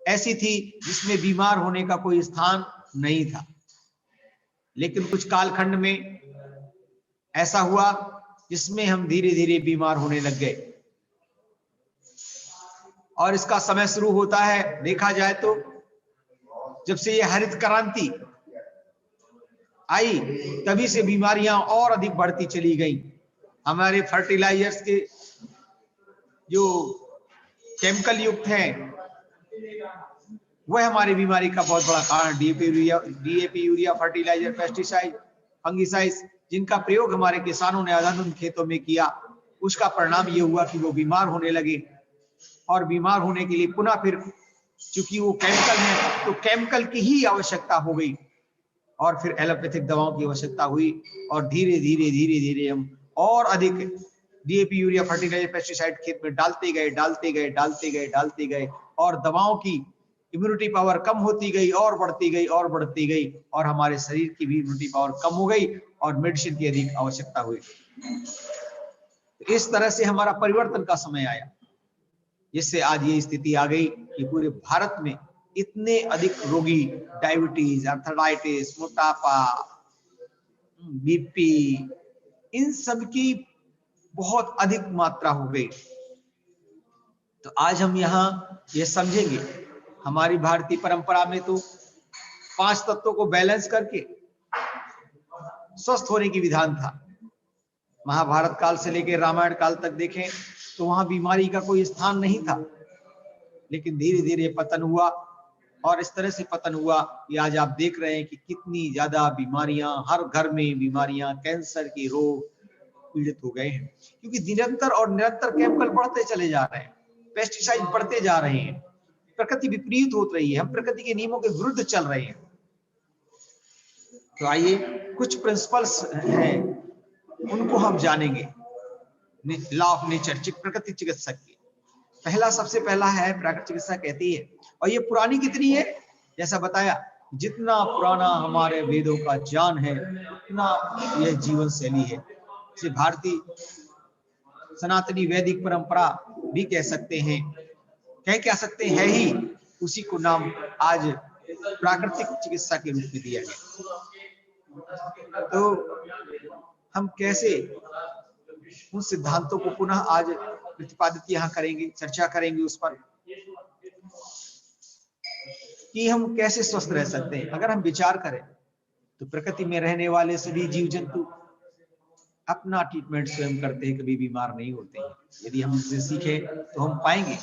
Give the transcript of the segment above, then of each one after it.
ऐसी थी जिसमें बीमार होने का कोई स्थान नहीं था। लेकिन कुछ कालखंड में ऐसा हुआ जिसमें हम धीरे धीरे बीमार होने लग गए। और इसका समय शुरू होता है, देखा जाए तो जब से ये हरित क्रांति आई तभी से बीमारियां और अधिक बढ़ती चली गई। हमारे फर्टिलाइजर्स के जो केमिकल युक्त हैं वह हमारी बीमारी का बहुत बड़ा कारण। DAP urea fertilizer, pesticide, fungicides जिनका प्रयोग हमारे किसानों ने अंधाधुंध खेतों में किया, उसका परिणाम ये हुआ कि वो बीमार होने लगे। और बीमार होने के लिए पुनः फिर चूंकि वो केमिकल है तो केमिकल की ही आवश्यकता हो गई और फिर एलोपैथिक दवाओं की आवश्यकता हुई। और धीरे धीरे धीरे धीरे हम और अधिक डीएपी यूरिया फर्टिलाइजर पेस्टिसाइड खेत में डालते गए और दवाओं की इम्यूनिटी पावर कम होती गई और बढ़ती गई और हमारे शरीर की भी इम्यूनिटी पावर कम हो गई और मेडिसिन की अधिक आवश्यकता हुई। इस तरह से हमारा परिवर्तन का समय आया, जिससे आज ये स्थिति आ गई कि पूरे भारत में इतने अधिक रोगी, डायबिटीज, आर्थराइटिस, मोटापा, बीपी, इन सब की बहुत अधिक मात्रा हो गई। तो आज हम यहाँ ये समझेंगे, हमारी भारतीय परंपरा में तो 5 तत्वों को बैलेंस करके स्वस्थ होने की विधान था। महाभारत काल से लेकर रामायण काल तक देखें तो वहां बीमारी का कोई स्थान नहीं था। लेकिन धीरे धीरे पतन हुआ और इस तरह से पतन हुआ कि आज आप देख रहे हैं कि कितनी ज्यादा बीमारियां, हर घर में बीमारियां, कैंसर के रोग पीड़ित हो गए हैं। क्योंकि निरंतर केमिकल बढ़ते चले जा रहे हैं, पेस्टिसाइड बढ़ते जा रहे हैं, प्रकृति विपरीत हो रही है, हम प्रकृति के नियमों के विरुद्ध चल रहे हैं। तो आइए कुछ प्रिंसिपल्स हैं उनको हम जानेंगे। लॉ ऑफ नेचर, प्रकृति चिकित्सक की सबसे पहला है प्राकृतिक चिकित्सा कहती है, और ये पुरानी कितनी है, जैसा बताया जितना पुराना हमारे वेदों का ज्ञान है उतना यह जीवन शैली है। इसे भारतीय सनातनी वैदिक परंपरा भी कह सकते हैं, क्या सकते हैं ही, उसी को नाम आज प्राकृतिक चिकित्सा के रूप में दिया गया। तो हम कैसे उन सिद्धांतों को पुनः आज प्रतिपादित यहाँ करेंगे, चर्चा करेंगे उस पर कि हम कैसे स्वस्थ रह सकते हैं। अगर हम विचार करें तो प्रकृति में रहने वाले सभी जीव जंतु अपना ट्रीटमेंट स्वयं करते हैं, कभी बीमार नहीं होते हैं। यदि हम इनसे सीखें तो हम पाएंगे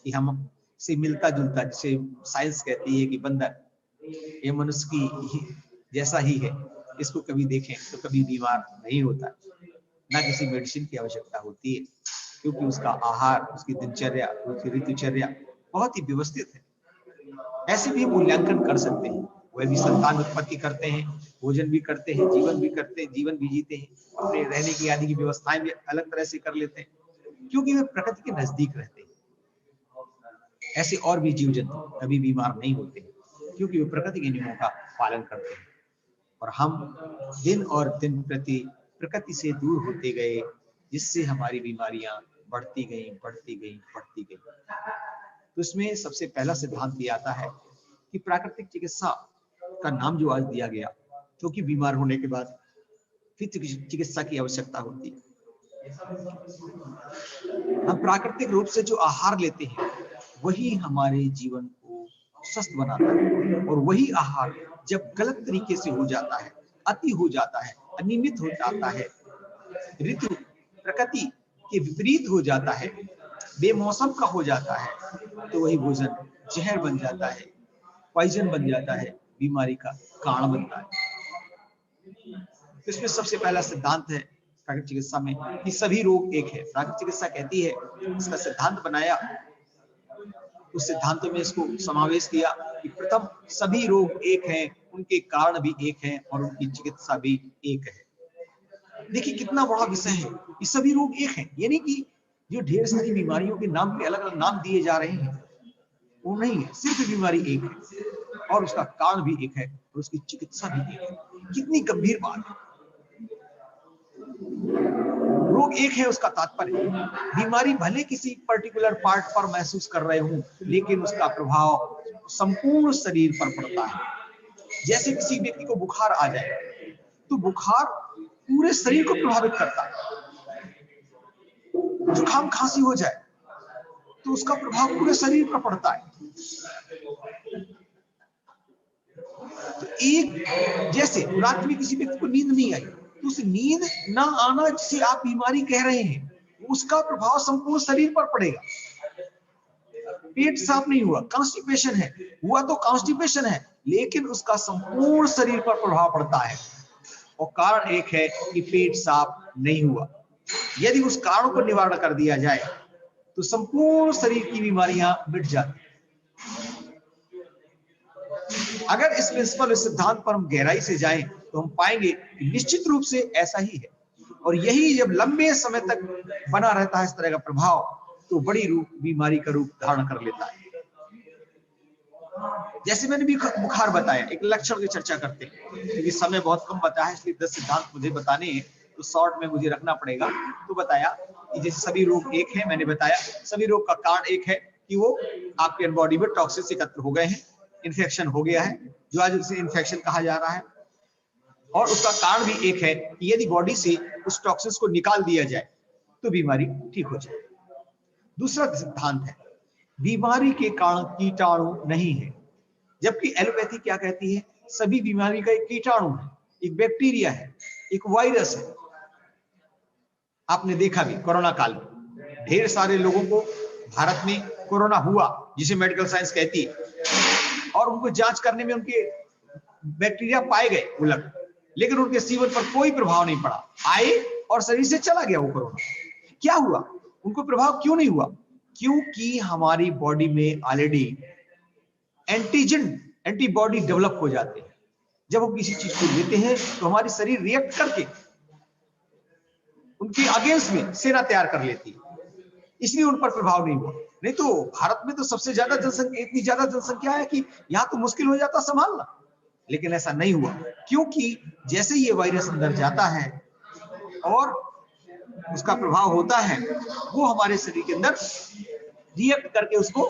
कि हम से मिलता जुलता, जिसे साइंस कहती है कि बंदर ये मनुष्य की जैसा ही है, इसको कभी देखें तो कभी बीमार नहीं होता, ना किसी मेडिसिन की आवश्यकता होती है, क्योंकि उसका आहार, उसकी दिनचर्या, उसकी ऋतुचर्या बहुत ही व्यवस्थित है। ऐसे भी मूल्यांकन कर सकते हैं, वह भी संतान उत्पत्ति करते हैं, भोजन भी करते हैं, जीवन भी जीते हैं, अपने रहने की आदि की व्यवस्थाएं भी अलग तरह से कर लेते हैं, क्योंकि वे प्रकृति के नजदीक रहते हैं। ऐसे और भी जीव जंतु कभी बीमार नहीं होते, क्योंकि वे प्रकृति के नियमों का पालन करते हैं। और हम दिन और दिन प्रकृति से दूर होते गए, जिससे हमारी बीमारियां बढ़ती गई। तो इसमें सबसे पहला सिद्धांत ये आता है कि प्राकृतिक चिकित्सा का नाम जो आज दिया गया, क्योंकि बीमार होने के बाद फिर चिकित्सा की आवश्यकता होती है। हम प्राकृतिक रूप से जो आहार लेते हैं वही हमारे जीवन को स्वस्थ बनाता है, और वही आहार जब गलत तरीके से हो जाता है, अति हो जाता है, अनियमित हो जाता है, ऋतु प्रकृति के विपरीत हो जाता है, बेमौसम का हो जाता है, तो वही भोजन जहर बन जाता है, पॉइजन बन जाता है, बीमारी का कारण बनता है। इसमें सबसे पहला सिद्धांत है प्राकृतिक चिकित्सा में कि सभी रोग एक है। प्राकृतिक चिकित्सा कहती है, इसका सिद्धांत बनाया, उस सिद्धांतों में इसको समावेश किया कि प्रथम सभी रोग एक हैं, उनके कारण भी एक हैं और उनकी चिकित्सा भी एक है। देखिए कितना बड़ा विषय है, ये सभी रोग एक हैं, यानी कि जो ढेर सारी बीमारियों के नाम पे अलग अलग नाम दिए जा रहे हैं वो नहीं है, सिर्फ बीमारी एक है और उसका कारण भी एक है और उसकी चिकित्सा भी एक है। कितनी गंभीर बात है। रोग एक है उसका तात्पर्य। बीमारी भले किसी पर्टिकुलर पार्ट पर महसूस कर रहे हूं, लेकिन उसका प्रभाव संपूर्ण शरीर पर पड़ता है। जैसे किसी व्यक्ति को बुखार आ जाए तो बुखार पूरे शरीर को प्रभावित करता है। जुकाम खांसी हो जाए तो उसका प्रभाव पूरे शरीर पर पड़ता है। तो एक जैसे रात में किसी व्यक्ति को नींद नहीं आई तो उस नींद ना आना जिसे आप बीमारी कह रहे हैं, उसका प्रभाव संपूर्ण शरीर पर पड़ेगा। पेट साफ नहीं हुआ, कॉन्स्टिपेशन है, हुआ तो कॉन्स्टिपेशन है, लेकिन उसका संपूर्ण शरीर पर प्रभाव पड़ता है। और कारण एक है कि पेट साफ नहीं हुआ। यदि उस कारण को निवारण कर दिया जाए तो संपूर्ण शरीर की बीमारियां मिट जाती। अगर इस प्रिंसिपल, इस सिद्धांत पर हम गहराई से जाएं तो हम पाएंगे कि निश्चित रूप से ऐसा ही है। और यही जब लंबे समय तक बना रहता है इस तरह का प्रभाव, तो बड़ी बीमारी का रूप धारण कर लेता है। जैसे मैंने भी बुखार बताया, एक लक्षण की चर्चा करते हैं, क्योंकि समय बहुत कम बचा है इसलिए 10 सिद्धांत मुझे बताने हैं तो शॉर्ट में मुझे रखना पड़ेगा। तो बताया कि जैसे सभी रोग एक है, मैंने बताया सभी रोग का कारण एक है कि वो आपके बॉडी में टॉक्सिन्स एकत्र हो गए हैं, इन्फेक्शन हो गया है, जो आज उसे इन्फेक्शन कहा जा रहा है। और उसका कारण भी एक है कि यदि बॉडी से उस टॉक्सिन्स को निकाल दिया जाए तो बीमारी ठीक हो जाए। दूसरा सिद्धांत है बीमारी के कारण कीटाणु नहीं है, जबकि एलोपैथी क्या कहती है, सभी बीमारी का एक कीटाणु है, एक बैक्टीरिया है, एक वायरस है। आपने देखा भी कोरोना काल में ढेर सारे लोगों को भारत में कोरोना हुआ, जिसे मेडिकल साइंस कहती है, और उनको जांच करने में उनके बैक्टीरिया पाए गए उलट, लेकिन उनके जीवन पर कोई प्रभाव नहीं पड़ा। आए और शरीर से चला गया वो कोरोना। क्या हुआ, उनको प्रभाव क्यों नहीं हुआ? क्योंकि हमारी बॉडी में ऑलरेडी एंटीजन, एंटीबॉडी डेवलप हो जाते हैं। जब हम किसी चीज को लेते हैं तो हमारी शरीर रिएक्ट करके उनके अगेंस्ट में सेना तैयार कर लेती है, इसलिए उन पर प्रभाव नहीं हुआ। नहीं तो भारत में तो सबसे ज्यादा जनसंख्या, इतनी ज्यादा जनसंख्या है कि यहाँ तो मुश्किल हो जाता संभालना, लेकिन ऐसा नहीं हुआ। क्योंकि जैसे ये वायरस अंदर जाता है और उसका प्रभाव होता है, वो हमारे शरीर के अंदर रिएक्ट करके उसको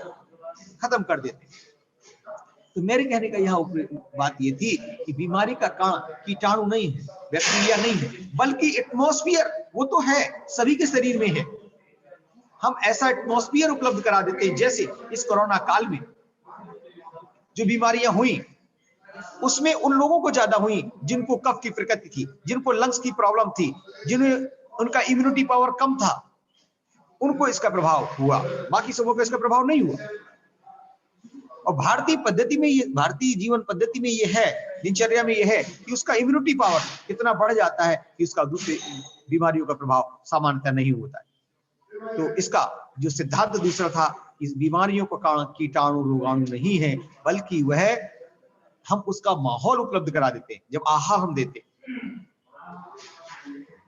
खत्म कर देते हैं। तो मेरे कहने का यहाँ बात ये थी कि बीमारी का कारण कीटाणु नहीं है, बैक्टीरिया नहीं है, बल्कि एटमॉस्फेयर, वो तो है, सभी के शरीर में है। हम ऐसा एटमॉस्फेयर उपलब्ध करा देते हैं, जैसे इस कोरोना काल में जो बीमारियां हुई उसमें उन लोगों को ज्यादा हुई जिनको कफ की प्रकृति थी, जिनको लंग्स की प्रॉब्लम थी, जिन्हें उनका इम्यूनिटी पावर कम था, उनको इसका प्रभाव हुआ, बाकी सबों को इसका प्रभाव नहीं हुआ। और भारतीय पद्धति में ये, भारतीय जीवन पद्धति में ये है, दिनचर्या में ये है कि उसका इम्यूनिटी पावर कितना बढ़ जाता है कि उसका दूसरी बीमारियों का प्रभाव सामान्यतः नहीं होता है। तो इसका जो सिद्धांत दूसरा था, इस बीमारियों का कारण कीटाणु रोगाणु नहीं है, बल्कि वह हम उसका माहौल उपलब्ध करा देते हैं। जब आहार हम देते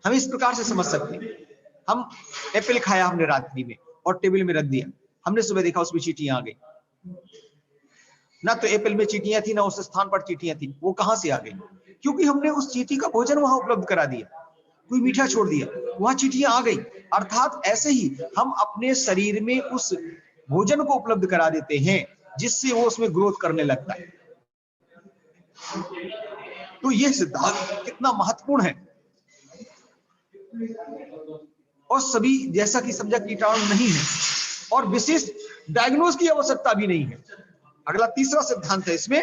हम इस प्रकार से समझ सकते हैं, हम एप्पल खाया हमने रात्रि में और टेबल में रख दिया, हमने सुबह देखा उसमें चींटियां आ गई, ना तो एप्पल में चींटियां थी ना उस स्थान पर चींटियां थी, वो कहां से आ गई? क्योंकि हमने उस चींटी का भोजन वहां उपलब्ध करा दिया, कोई मीठा छोड़ दिया, वहां चींटियां आ गई। अर्थात ऐसे ही हम अपने शरीर में उस भोजन को उपलब्ध करा देते हैं जिससे वो उसमें ग्रोथ करने लगता है। तो यह सिद्धांत कितना महत्वपूर्ण है। और सभी जैसा कि समझा कीटाणु नहीं है और विशेष डायग्नोज की आवश्यकता भी नहीं है। अगला तीसरा सिद्धांत है इसमें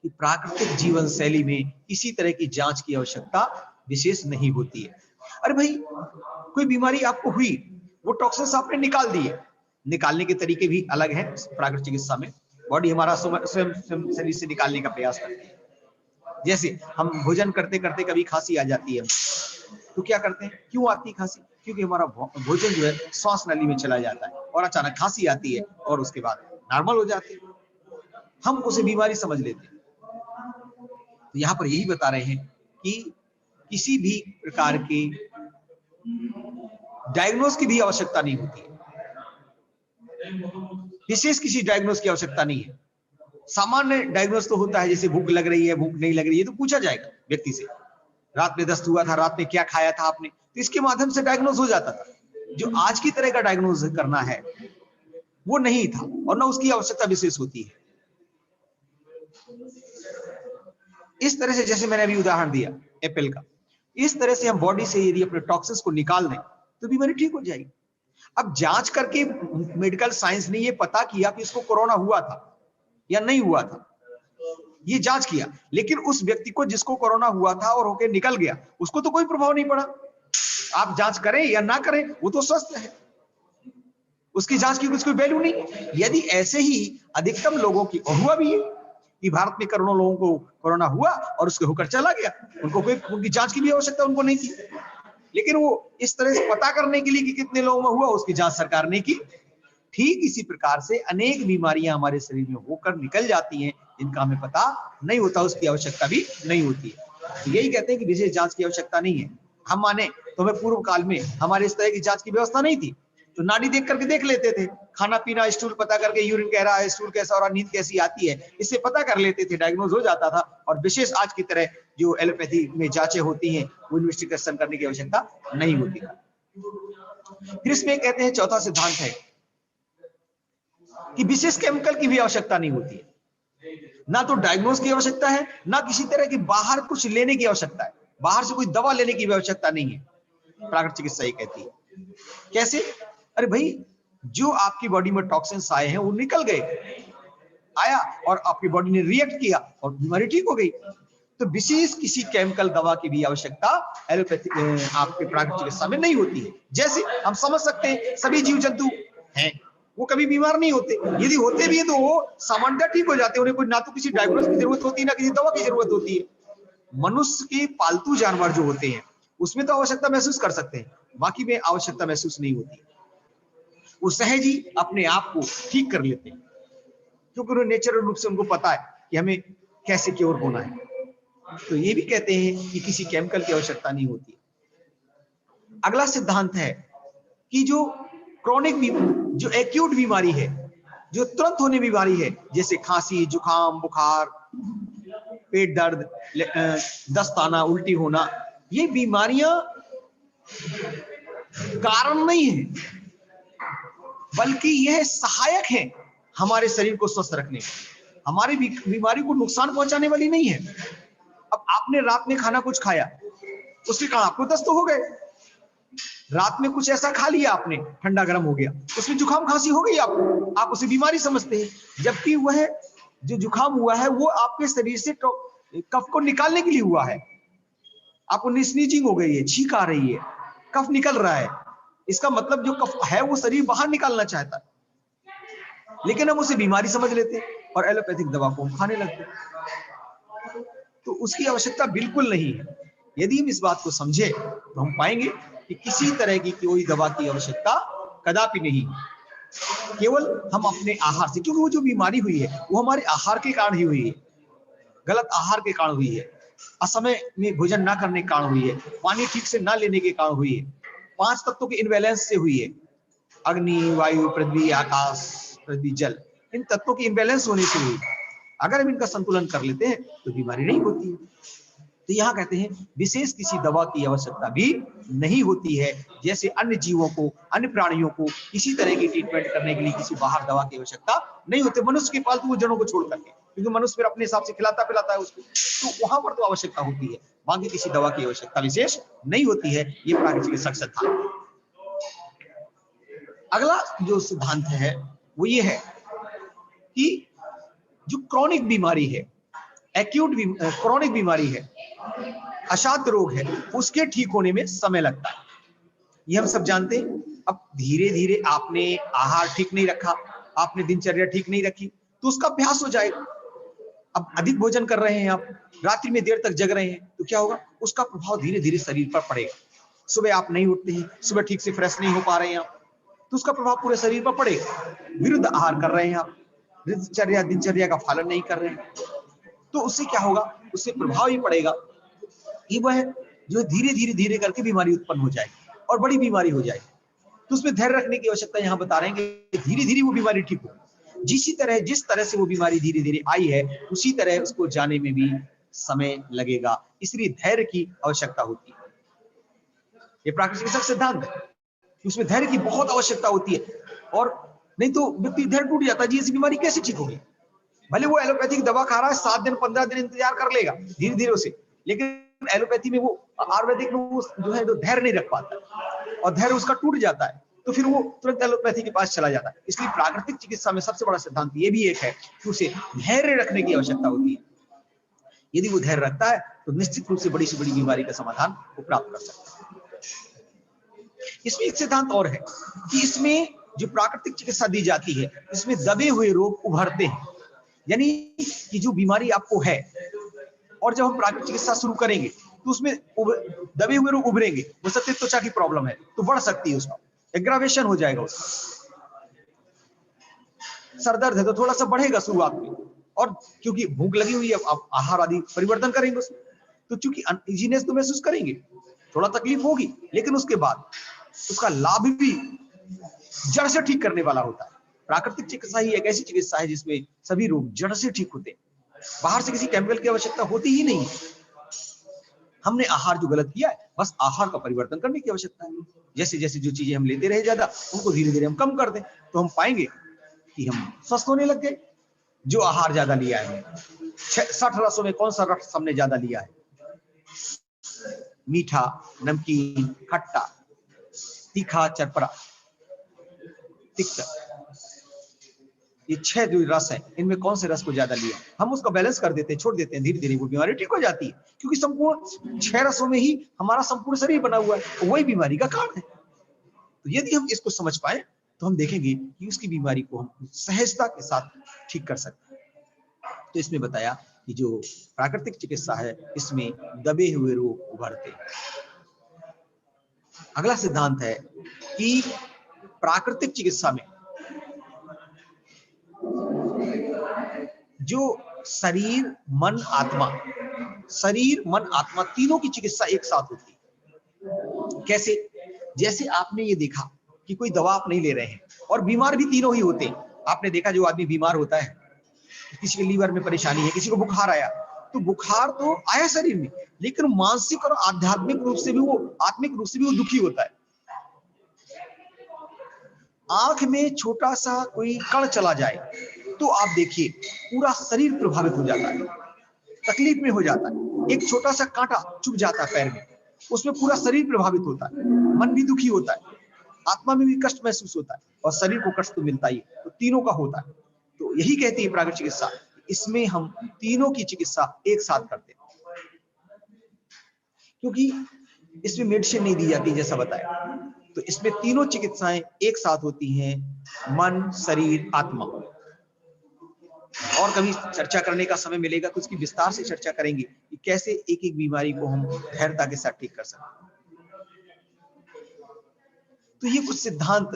कि प्राकृतिक जीवन शैली में इसी तरह की जांच की आवश्यकता विशेष नहीं होती है। अरे भाई, कोई बीमारी आपको हुई, वो टॉक्सिन्स आपने निकाल दिए, निकालने के तरीके भी अलग हैं प्राकृतिक चिकित्सा में। बॉडी हमारा स्वयं शरीर से निकालने का प्रयास करती है। जैसे हम भोजन करते करते कभी खांसी आ जाती है, तो क्या करते हैं, क्यों आती है खांसी? क्योंकि हमारा भोजन जो है श्वास नली में चला जाता है और अचानक खांसी आती है और उसके बाद नॉर्मल हो जाती है, हम उसे बीमारी समझ लेते हैं। तो यहाँ पर यही बता रहे हैं कि किसी भी प्रकार के डायग्नोज की भी आवश्यकता नहीं होती है, विशेष किसी डायग्नोज की आवश्यकता नहीं है। सामान्य डायग्नोज तो होता है, जैसे भूख लग रही है, भूख नहीं लग रही है, तो पूछा जाएगा व्यक्ति से, रात में दस्त हुआ था, रात में क्या खाया था आपने, तो इसके माध्यम से डायग्नोज हो जाता था। जो आज की तरह का डायग्नोज करना है वो नहीं था, और ना उसकी आवश्यकता विशेष होती है। इस तरह से, जैसे मैंने अभी उदाहरण दिया एप्पल का, इस तरह से हम बॉडी से यदि अपने टॉक्सिन्स को निकाल दें तो बीमारी ठीक हो जाएगी। अब जांच करके मेडिकल साइंस ने ये पता किया कि इसको कोरोना हुआ था या नहीं हुआ था, ये जांच किया, लेकिन उस व्यक्ति को जिसको कोरोना हुआ था और होके निकल गया, उसको तो कोई प्रभाव नहीं पड़ा। आप जांच करें या ना करें, वो तो स्वस्थ है, उसकी जांच की कुछ कोई वैल्यू नहीं। यदि ऐसे ही अधिकतम लोगों की, और हुआ भी है कि भारत में करोड़ों लोगों को कोरोना हुआ और उसके होकर चला गया, उनको कोई उनकी जांच की भी आवश्यकता उनको नहीं थी, लेकिन वो इस तरह से पता करने के लिए कि कितने लोगों में हुआ, उसकी जांच सरकार ने की। ठीक इसी प्रकार से अनेक बीमारियां हमारे शरीर में होकर निकल जाती हैं, जिनका हमें पता नहीं होता, उसकी आवश्यकता भी नहीं होती है। तो यही कहते हैं कि विशेष जांच की आवश्यकता नहीं है। हम माने तो हमें पूर्व काल में हमारे इस तरह की जांच की व्यवस्था नहीं थी, तो नाड़ी देख करके देख लेते थे, खाना पीना, स्टूल पता करके, यूरिन कह रहा है, स्टूल कैसा हो रहा, नींद कैसी आती है, इससे पता कर लेते थे, डायग्नोज हो जाता था। और विशेष आज की तरह जो एलोपैथी में जांचें होती हैं, वो इन्वेस्टिगेशन करने की आवश्यकता नहीं होती। फिर इसमें कहते हैं चौथा सिद्धांत है कि विशेष केमिकल की भी आवश्यकता नहीं होती है। ना तो डायग्नोज की आवश्यकता है, ना किसी तरह की बाहर कुछ लेने की आवश्यकता है, बाहर से कोई दवा लेने की भी आवश्यकता नहीं है। प्राकृतिक चिकित्सा ये कहती है। कैसे? अरे भाई, जो आपकी बॉडी में टॉक्सिन्स आए हैं वो निकल गए, आया और आपकी बॉडी ने रिएक्ट किया और बीमारी ठीक हो गई। तो विशेष किसी केमिकल दवा की भी आवश्यकता एलोपैथी आपके प्राकृतिक चिकित्सा में नहीं होती है। जैसे हम समझ सकते हैं सभी जीव जंतु हैं, वो कभी बीमार नहीं होते, यदि होते भी है तो वो सामान्यतः ठीक हो जाते हैं, उन्हें कोई ना तो किसी डायग्नोस की जरूरत होती है, ना किसी दवा की जरूरत होती है। मनुष्य के पालतू जानवर जो होते हैं उसमें तो आवश्यकता महसूस कर सकते हैं, बाकी में आवश्यकता महसूस नहीं होती। वो सहज ही अपने आप को ठीक कर लेते हैं, क्योंकि उन्हें नेचुरल रूप से उनको पता है कि हमें कैसे क्योर होना है। तो ये भी कहते हैं कि किसी केमिकल की आवश्यकता नहीं होती। अगला सिद्धांत है कि जो क्रॉनिक, जो एक्यूट बीमारी है, जो तुरंत होने बीमारी है, जैसे खांसी, जुकाम, बुखार, पेट दर्द, दस्त आना, उल्टी होना, ये बीमारियां कारण नहीं है, बल्कि यह सहायक है हमारे शरीर को स्वस्थ रखने में, हमारी बीमारी को नुकसान पहुंचाने वाली नहीं है। अब आपने रात में खाना कुछ खाया, उसके कारण आपको दस्त हो गए, रात में कुछ ऐसा खा लिया आपने, ठंडा गर्म हो गया, उसमें जुकाम खांसी हो गई आपको, आप उसे बीमारी समझते हैं, जबकि वह जो जुकाम हुआ है वो आपके शरीर से कफ को निकालने के लिए हुआ है। आपको स्नीजिंग हो गई है, छींक आ रही है, कफ निकल रहा है, इसका मतलब जो कफ है वो शरीर बाहर निकालना चाहता है, लेकिन हम उसे बीमारी समझ लेते हैं और एलोपैथिक दवा को हम खाने लगते हैं। तो उसकी आवश्यकता बिल्कुल नहीं है। यदि हम इस बात को समझे तो हम पाएंगे कि किसी तरह की कोई दवा की आवश्यकता कदापि नहीं, केवल हम अपने आहार से, क्योंकि वो जो बीमारी हुई है वो हमारे आहार के कारण ही हुई है, गलत आहार के कारण हुई है, असमय में भोजन ना करने के कारण हुई है, पानी ठीक से ना लेने के कारण हुई है, 5 तत्वों के इनबैलेंस से हुई है, अग्नि, वायु, पृथ्वी, आकाश, पृथ्वी, जल, इन तत्वों की इम्बैलेंस होने से हुई। अगर हम इनका संतुलन कर लेते हैं तो बीमारी नहीं होती। तो यहाँ कहते हैं विशेष किसी दवा की आवश्यकता भी नहीं होती है, जैसे अन्य जीवों को, अन्य प्राणियों को किसी तरह की ट्रीटमेंट करने के लिए किसी बाहर दवा की आवश्यकता नहीं होती, मनुष्य के पालतू जनों को छोड़ करके, क्योंकि मनुष्य फिर अपने हिसाब से खिलाता पिलाता है उसको, तो वहां पर तो आवश्यकता होती है, बाकी किसी दवा की आवश्यकता विशेष नहीं होती है। ये प्राकृतिक चिकित्सक सिद्धांत। अगला जो सिद्धांत है वो ये है कि जो क्रॉनिक बीमारी है, एक्यूट क्रॉनिक बीमारी है, असाध्य रोग है, उसके ठीक होने में समय लगता है, ये हम सब जानते हैं। अब धीरे धीरे आपने आहार ठीक नहीं रखा, आपने दिनचर्या ठीक नहीं रखी, तो उसका अभ्यास हो जाएगा। अब अधिक भोजन कर रहे हैं आप, रात्रि में देर तक जग रहे हैं, तो क्या होगा, उसका प्रभाव धीरे धीरे शरीर पर पड़ेगा। सुबह आप नहीं उठते हैं, सुबह ठीक से फ्रेश नहीं हो पा रहे हैं आप, तो उसका प्रभाव पूरे शरीर पर पड़ेगा। विरुद्ध आहार कर रहे हैं आप, दिनचर्या का पालन नहीं कर रहे हैं, तो उससे क्या होगा, उससे प्रभाव ही पड़ेगा कि वह जो धीरे धीरे करके बीमारी उत्पन्न हो जाएगी और बड़ी बीमारी हो जाएगी। तो उसमें धैर्य रखने की आवश्यकता यहाँ बता रहे हैं कि धीरे धीरे वो बीमारी ठीक हो, जिस तरह से वो बीमारी धीरे धीरे आई है उसी तरह उसको जाने में भी समय लगेगा, इसलिए धैर्य की आवश्यकता होती है। ये प्राकृतिक चिकित्सा का सिद्धांत है। उसमें धैर्य की बहुत आवश्यकता होती है, और नहीं तो व्यक्ति धैर्य टूट जाता है जी, ऐसी बीमारी कैसे ठीक होगी। भले वो एलोपैथिक दवा खा रहा है, 7 दिन 15 दिन इंतजार कर लेगा धीरे धीरे उसे, लेकिन एलोपैथी में वो, आयुर्वेदिक में वो जो है धैर्य नहीं रख पाता और धैर्य उसका टूट जाता है, तो फिर वो तुरंत एलोपैथी के पास चला जाता है। इसलिए प्राकृतिक चिकित्सा में सबसे बड़ा सिद्धांत ये भी एक है कि उसे धैर्य रखने की आवश्यकता होती है। यदि वो धैर्य रखता है तो निश्चित रूप से बड़ी से बड़ी बीमारी का समाधान वो प्राप्त कर सकता है। इसमें एक सिद्धांत और है कि इसमें जो प्राकृतिक चिकित्सा दी जाती है, इसमें दबे हुए रोग उभरते हैं। यानी कि जो बीमारी आपको है, और जब हम प्राकृतिक चिकित्सा शुरू करेंगे तो उसमें दबे हुए रोग उभरेंगे। हो सकती है त्वचा की प्रॉब्लम है तो बढ़ सकती है, उसका एग्रावेशन हो जाएगा। सर दर्द है तो थोड़ा सा बढ़ेगा शुरुआत में, और क्योंकि भूख लगी हुई है आप आहार आदि परिवर्तन करेंगे उसमें, तो चूंकि अनइजीनेस तो महसूस करेंगे, थोड़ा तकलीफ होगी, लेकिन उसके बाद उसका लाभ भी जड़ से ठीक करने वाला होता है। प्राकृतिक चिकित्सा ही एक ऐसी चिकित्सा है जिसमें सभी रोग जड़ से ठीक होते हैं। बाहर से किसी केमिकल की आवश्यकता होती ही नहीं। हमने आहार जो गलत किया है, बस आहार का परिवर्तन करने की आवश्यकता है। जैसे जैसे जो चीजें हम लेते रहे ज्यादा, उनको धीरे धीरे हम कम कर दें, तो हम पाएंगे कि हम स्वस्थ होने लग गए। जो आहार ज्यादा लिया है, 60 रसों में कौन सा रस हमने ज्यादा लिया है? मीठा, नमकीन, खट्टा, तीखा, चरपरा, तिक्ता, ये 6 जो रस है, इनमें कौन से रस को ज्यादा लिया? हम उसका बैलेंस कर देते हैं, छोड़ देते हैं, धीरे धीरे वो बीमारी ठीक हो जाती है। क्योंकि संपूर्ण 6 रसों में ही हमारा संपूर्ण शरीर बना हुआ है, वही बीमारी का कारण है। तो यदि हम इसको समझ पाए तो हम देखेंगे कि उसकी बीमारी को हम सहजता के साथ ठीक कर सकते हैं। तो इसमें बताया कि जो प्राकृतिक चिकित्सा है, इसमें दबे हुए रोग उभरते हैं। अगला सिद्धांत है कि प्राकृतिक चिकित्सा में जो शरीर मन आत्मा तीनों की चिकित्सा एक साथ होती है। कैसे? जैसे आपने ये देखा कि कोई दवा आप नहीं ले रहे हैं, और बीमार भी तीनों ही होते हैं। आपने देखा जो आदमी बीमार होता है, किसी के लीवर में परेशानी है, किसी को बुखार आया, तो बुखार तो आया शरीर में, लेकिन मानसिक और आध्यात्मिक रूप से भी वो, आत्मिक रूप से भी वो दुखी होता है। आंख में छोटा सा कोई कण चला जाए तो आप देखिए पूरा शरीर प्रभावित हो जाता है, तकलीफ में हो जाता है। एक छोटा सा कांटा चुभ जाता है पैर में, उसमें पूरा शरीर प्रभावित होता है, मन भी दुखी होता है, आत्मा में भी कष्ट महसूस होता है, और शरीर को कष्ट तो मिलता ही, तो तीनों का होता है। तो यही कहती है प्राकृतिक चिकित्सा, इसमें हम तीनों की चिकित्सा एक साथ करते हैं, क्योंकि इसमें मेडिसिन नहीं दी जाती जैसा बताया। तो इसमें तीनों चिकित्साएं एक साथ होती हैं, मन, शरीर, आत्मा। और कभी चर्चा करने का समय मिलेगा तो उसकी विस्तार से चर्चा करेंगे कि कैसे एक एक बीमारी को हम धैर्यता के साथ ठीक कर सकते हैं। तो ये कुछ सिद्धांत,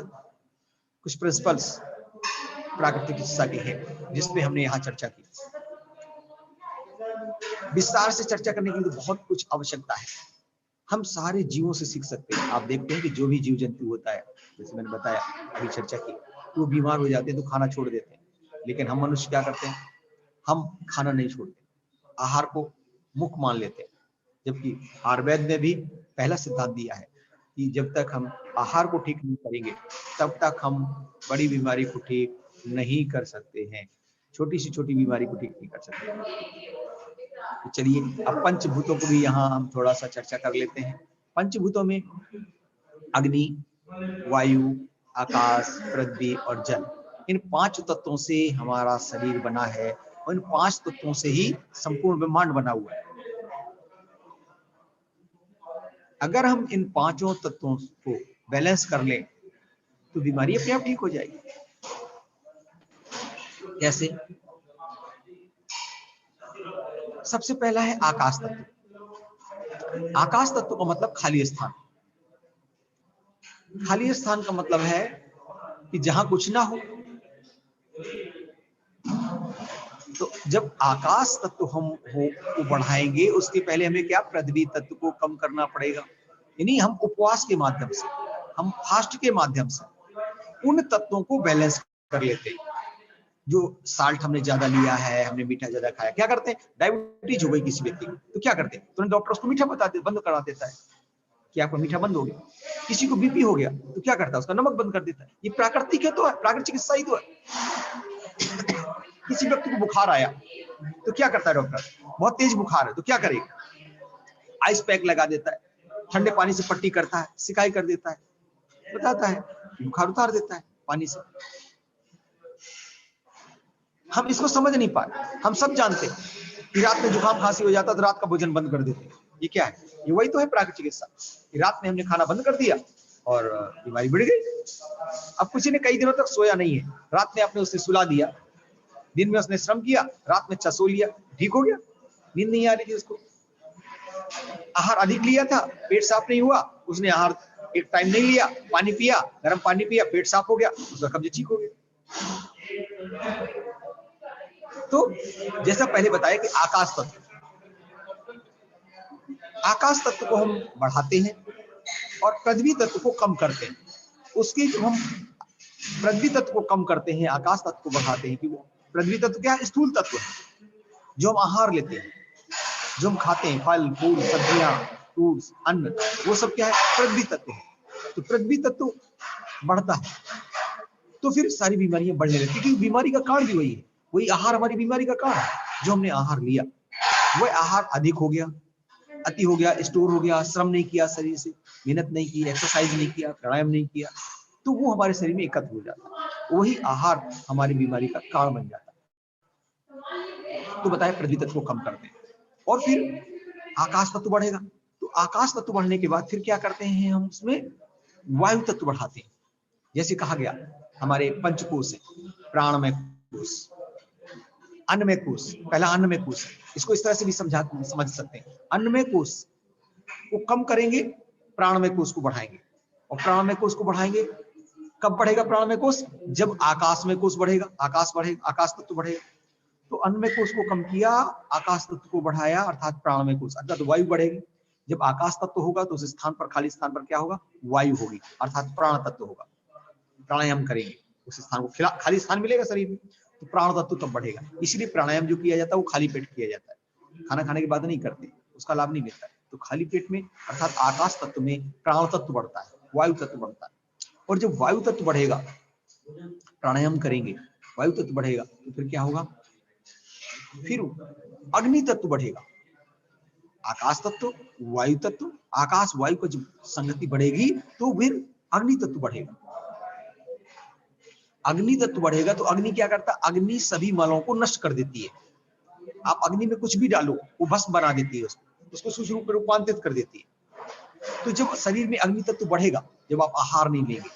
कुछ प्रिंसिपल्स प्राकृतिक चिकित्सा के हैं जिसपे हमने यहाँ चर्चा की। विस्तार से चर्चा करने के लिए तो बहुत कुछ आवश्यकता है। हम सारे जीवों से सीख सकते हैं। आप देखते हैं कि जो भी जीव जंतु होता है, जैसे मैंने बताया अभी चर्चा की, वो बीमार हो जाते हैं तो खाना छोड़ देते हैं, लेकिन हम मनुष्य क्या करते हैं? हम खाना नहीं छोड़ते, आहार को मुख्य मान लेते हैं। जबकि आयुर्वेद ने भी पहला सिद्धांत दिया है कि जब तक हम आहार को ठीक नहीं करेंगे तब तक हम बड़ी बीमारी को ठीक नहीं कर सकते हैं, छोटी सी छोटी बीमारी को ठीक नहीं कर सकते। तो चलिए अब पंचभूतों को भी यहाँ हम थोड़ा सा चर्चा कर लेते हैं। पंचभूतों में अग्नि, वायु, आकाश, पृथ्वी और जल, इन 5 तत्वों से हमारा शरीर बना है, और इन 5 तत्वों से ही संपूर्ण ब्रह्मांड बना हुआ है। अगर हम इन 5 तत्वों को बैलेंस कर लें तो बीमारी अपने आप ठीक हो जाएगी। कैसे? सबसे पहला है आकाश तत्व। आकाश तत्व का मतलब खाली स्थान। खाली स्थान का मतलब है कि जहां कुछ ना हो। तो जब आकाश तत्व हम को बढ़ाएंगे, उसके पहले हमें क्या, पृथ्वी तत्व को कम करना पड़ेगा। यानी हम उपवास के माध्यम से, हम फास्ट के माध्यम से उन तत्वों को बैलेंस कर लेते हैं। जो साल्ट हमने ज्यादा लिया है, हमने मीठा ज्यादा खाया, क्या करते हैं? डायबिटीज हो गई किसी व्यक्ति को तो क्या करते हैं? तुरंत डॉक्टर उसको मीठा बंद करा देता है। कि आपका मीठा बंद हो गया। किसी को बीपी हो गया तो क्या करता है, उसका नमक बंद कर देता है। ये प्राकृतिक है, तो है, प्राकृतिक चिकित्सा ही तो है। किसी व्यक्ति को बुखार आया तो क्या करता है डॉक्टर, बहुत तेज बुखार है तो क्या करेगा, आइस पैक लगा देता है, ठंडे पानी से पट्टी करता है, सिकाई कर देता है, बताता है, बुखार उतार देता है पानी से। हम इसको समझ नहीं पाए। हम सब जानते हैं कि रात में जुकाम खांसी हो जाता तो रात का भोजन बंद कर देते हैं। ये क्या है, ये वही तो है प्राकृतिक चिकित्सा। रात में हमने खाना बंद कर दिया और बीमारी बढ़ गई। अब किसी ने कई दिनों तक सोया नहीं है, रात में आपने उसे सुला दिया, दिन में उसने श्रम किया, रात में सो लिया, ठीक हो गया। नींद नहीं आ रही थी उसको, आहार अधिक लिया था, पेट साफ नहीं हुआ, उसने आहार एक टाइम नहीं लिया, पानी पिया, गर्म पानी पिया, पेट साफ हो गया, उसका कब्ज ठीक हो गया। तो जैसा पहले बताया कि आकाश तत्व को हम बढ़ाते हैं और पृथ्वी तत्व को कम करते हैं। उसके जब हम पृथ्वी तत्व को कम करते हैं, आकाश तत्व को बढ़ाते हैं, कि वो पृथ्वी तत्व क्या है, स्थूल तत्व है, जो हम आहार लेते हैं, जो हम खाते हैं, फल फूल सब्जियां फ्रूट्स अन्न, वो सब क्या है, पृथ्वी तत्व है। तो पृथ्वी तत्व बढ़ता है तो फिर सारी बीमारियां बढ़ने लगती है, क्योंकि बीमारी का कारण भी वही है, वही आहार हमारी बीमारी का कारण है। जो हमने आहार लिया वह आहार अधिक हो गया, अति हो गया, स्टोर हो गया, श्रम नहीं किया, शरीर से मेहनत नहीं की, एक्सरसाइज नहीं किया, प्राणायाम नहीं किया, तो वो हमारे शरीर में एकत्र हो जाता है, वही आहार हमारी बीमारी का कारण बन जाता है। तो बताए पृथ्वी तत्व को कम करते हैं और फिर आकाश तत्व बढ़ेगा। तो आकाश तत्व बढ़ने के बाद फिर क्या करते हैं, हम उसमें वायु तत्व बढ़ाते हैं। जैसे कहा गया हमारे पंचकोश है, प्राणमय कोश, अन्नमय कोश, पहला अन्नमय कोश, इसको इस तरह से भी समझ सकते हैं। अन्नमय कोश को कम करेंगे, प्राणमय कोश को बढ़ाएंगे, और प्राणमय कोश को बढ़ाएंगे, कब बढ़ेगा प्राणमय कोश, जब आकाशमय कोश बढ़ेगा, आकाश तत्व बढ़ेगा। तो अन्नमय कोश को कम किया, आकाश तत्व को बढ़ाया, अर्थात प्राणमय कोश, अर्थात वायु बढ़ेगी। जब आकाश तत्व होगा तो उस स्थान पर, खाली स्थान पर क्या होगा, वायु होगी, अर्थात प्राण तत्व होगा। प्राणायाम करेंगे, उस स्थान को खाली स्थान मिलेगा शरीर में, तो प्राण तत्व तब बढ़ेगा। इसलिए प्राणायाम जो किया जाता है वो खाली पेट किया जाता है, खाना खाने के बाद नहीं करते, उसका लाभ नहीं मिलता है। तो खाली पेट में अर्थात आकाश तत्व में प्राण तत्व बढ़ता है, वायु तत्व बढ़ता है। और जब वायु तत्व बढ़ेगा, प्राणायाम करेंगे, वायु तत्व बढ़ेगा, तो फिर क्या होगा, फिर अग्नि तत्व बढ़ेगा। आकाश तत्व, वायु तत्व, आकाश वायु का जब संगति बढ़ेगी तो फिर अग्नि तत्व बढ़ेगा। अग्नि तत्व बढ़ेगा तो अग्नि क्या करता है, अग्नि सभी मलों को नष्ट कर देती है। आप अग्नि में कुछ भी डालो वो भस्म बना देती है, उसको सुषुप्त में रूपांतरित कर देती है। तो जब शरीर में अग्नि तत्व बढ़ेगा, जब आप आहार नहीं लेंगे,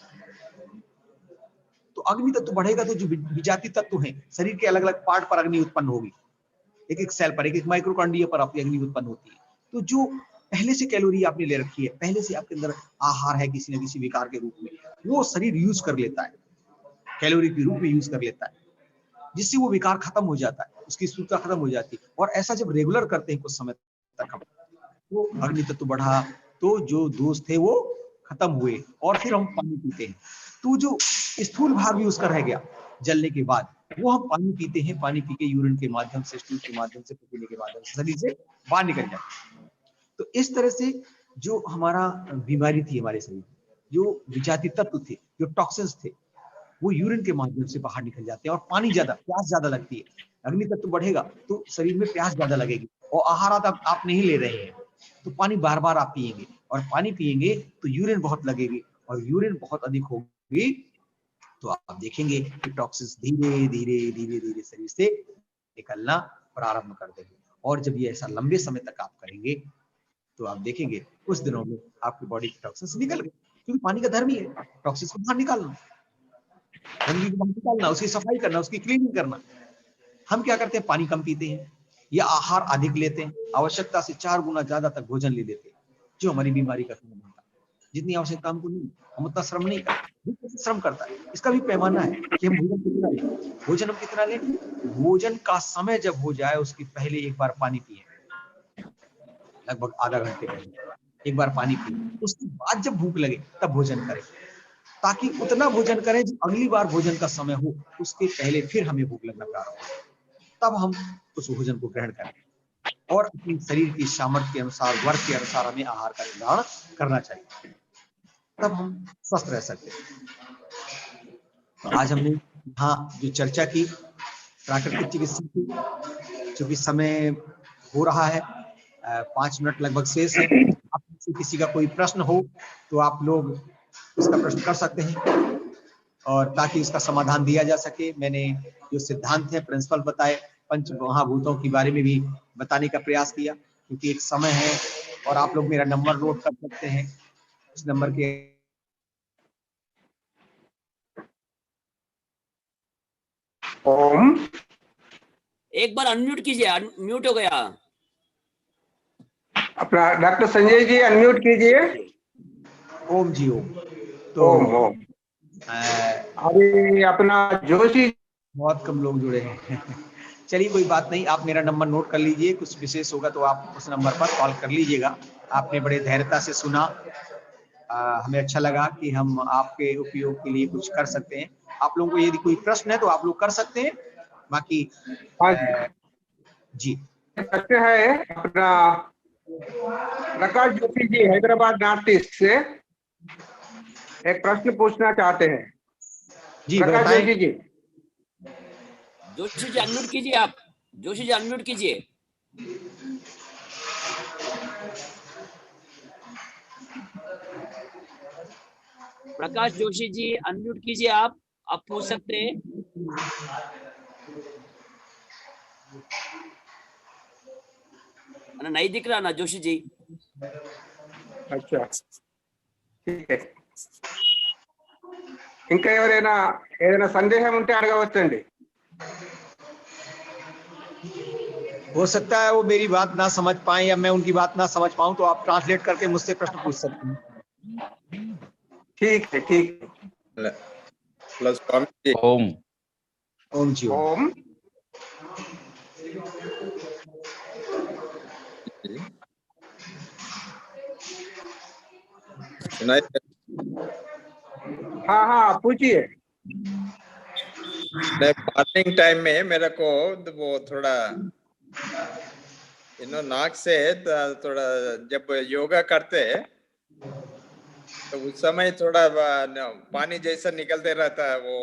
तो अग्नि तत्व बढ़ेगा, तो जो विजातीय तत्व हैं, शरीर के अलग अलग पार्ट पर अग्नि उत्पन्न होगी, एक एक सेल पर, एक एक माइक्रोकांडिया पर आपकी अग्नि उत्पन्न होती है। तो जो पहले से कैलोरी आपने ले रखी है, पहले से आपके अंदर आहार है किसी न किसी विकार के रूप में, वो शरीर यूज कर लेता है, कैलोरी के रूप में यूज कर लेता है, जिससे वो विकार खत्म हो जाता है, उसकी स्थूलता खत्म हो जाती है। और ऐसा जब रेगुलर करते हैं कुछ समय तक हम, वो अग्नि तत्व बढ़ा, तो जो दोष थे वो खत्म हुए, और फिर हम पानी पीते हैं। तो जो स्थूल भाग भी उसका रह गया जलने के बाद, वो हम पानी पीते हैं, पानी पी के यूरिन के माध्यम से, स्टूल के माध्यम से, पीने के माध्यम से शरीर से बाहर निकल जाता है। तो इस तरह से जो हमारा बीमारी थी हमारे शरीर में, जो विजातीय तत्व थे, जो टॉक्सिन्स थे, वो यूरिन के माध्यम से बाहर निकल जाते हैं। और पानी ज्यादा, प्यास ज्यादा लगती है, अग्नि तत्व बढ़ेगा तो शरीर में प्यास ज्यादा लगेगी, और आहार आप नहीं ले रहे हैं तो पानी बार बार आप पिएंगे, और पानी पिएंगे तो यूरिन बहुत लगेगी, और यूरिन बहुत अधिक होगी तो आप देखेंगे कि टॉक्सिन्स धीरे धीरे धीरे धीरे शरीर से निकलना प्रारंभ कर देंगे। और जब ये ऐसा लंबे समय तक आप करेंगे तो आप देखेंगे कुछ दिनों में आपकी बॉडी के टॉक्सिन्स निकल गए, क्योंकि पानी का धर्म ही है टॉक्सिन्स को बाहर निकालना, गंदगी को बाहर निकालना, उसकी सफाई करना, उसकी क्लीनिंग करना। हम क्या करते हैं, पानी कम पीते हैं या आहार अधिक लेते हैं, आवश्यकता से 4 गुना ज्यादा तक भोजन ले लेते हैं, जो हमारी बीमारी का कारण बनता है। जितनी आवश्यकता हमको नहीं, हम उतना श्रम नहीं करते, श्रम करता है। इसका भी पैमाना है कि हम भोजन कितना लें, भोजन हम कितना लें। भोजन का समय जब हो जाए उसके पहले एक बार पानी पिए, लगभग आधा घंटे पहले एक बार पानी पिए, उसके बाद जब भूख लगे तब भोजन करें, ताकि उतना भोजन करें जब अगली बार भोजन का समय हो उसके पहले फिर हमें भूख लगना प्रारंभ हो, तब हम उस भोजन को ग्रहण करें। और अपने शरीर की सामर्थ्य के अनुसार, वर्ग के अनुसार हमें आहार का निर्धारण करना चाहिए, तब हम स्वस्थ रह सकते हैं। तो आज हमने यहाँ जो चर्चा की प्राकृतिक चिकित्सा की, चूंकि समय हो रहा है, 5 मिनट लगभग शेष है। आप किसी का कोई प्रश्न हो तो आप लोग उसका प्रश्न कर सकते हैं और ताकि इसका समाधान दिया जा सके। मैंने जो सिद्धांत है, प्रिंसिपल बताए, पंच महाभूतों के बारे में भी बताने का प्रयास किया, क्योंकि एक समय है और आप लोग मेरा नंबर नोट कर सकते हैं। उस नंबर के ओम, एक बार अनम्यूट कीजिए, म्यूट हो गया। अपना डॉक्टर संजय जी अनम्यूट कीजिए। ओम जी ओम। तो ओम ओम। अभी अपना जोशी, बहुत कम लोग जुड़े हैं। चलिए कोई बात नहीं, आप मेरा नंबर नोट कर लीजिए, कुछ विशेष होगा तो आप उस नंबर पर कॉल कर लीजिएगा। आपने बड़े धैर्यता से सुना, हमें अच्छा लगा कि हम आपके उपयोग के लिए कुछ कर सकते हैं। आप लोगों को यदि कोई प्रश्न है तो आप लोग कर सकते हैं, बाकी जी प्रश्न है अपना प्रकाश जोशी जी हैदराबाद नॉर्थ ईस्ट से एक प्रश्न पूछना चाहते हैं। जी प्रकाश बताएं। जोशी जी। जोशी जी अनम्यूट कीजिए, आप जोशी जी अनम्यूट कीजिए। प्रकाश जोशी जी अनम्यूट कीजिए, आप पूछ सकते हैं। नहीं दिख रहा ना जोशी जी? अच्छा ठीक है, ఇంకా ఎవరైనా ఏదైనా సందేహం ఉంటే అడగవచ్చండి। हो सकता है वो मेरी बात ना समझ पाए या मैं उनकी बात ना समझ पाऊं, तो आप ट्रांसलेट करके मुझसे प्रश्न पूछ सकते हैं। ठीक है ठीक है। प्लस ओम ओम जी ओम। सुनाई? हाँ हाँ पूछिए। मॉर्निंग टाइम में मेरे को वो थोड़ा नाक से थोड़ा जब योगा करते तो उस समय थोड़ा पानी जैसा निकलते रहता है, वो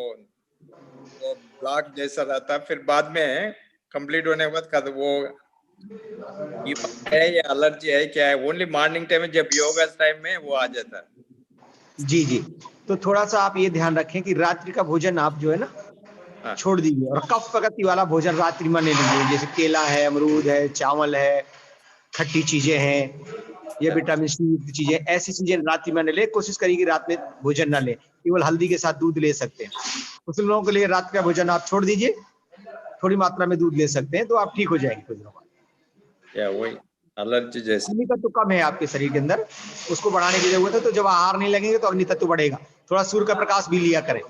ब्लॉक जैसा रहता है। फिर बाद में कंप्लीट होने के बाद वो है या एलर्जी है क्या है? ओनली मॉर्निंग टाइम में जब योगा टाइम में वो आ जाता है। जी जी, तो थोड़ा सा आप ये ध्यान रखें कि रात्रि का भोजन आप जो है ना छोड़ दीजिए, और कफ प्रगति वाला भोजन रात्रि में नहीं लीजिए। जैसे केला है, अमरूद है, चावल है, खट्टी चीजें हैं, ये विटामिन सी युक्त चीजें, ऐसी चीजें रात्रि में न ले। कोशिश करिए कि रात में भोजन ना ले, केवल हल्दी के साथ दूध ले सकते हैं। कुछ लोगों के लिए रात का भोजन आप छोड़ दीजिए, थोड़ी मात्रा में दूध ले सकते हैं, तो आप ठीक हो जाएंगे कुछ दिनों बाद। या वही एलर्जी जैसे अग्नि तत्व कम है आपके शरीर के अंदर, उसको बढ़ाने की जरूरत है। तो जब आहार नहीं लगेंगे तो अग्नि तत्व बढ़ेगा। थोड़ा सूर्य का प्रकाश भी लिया करें।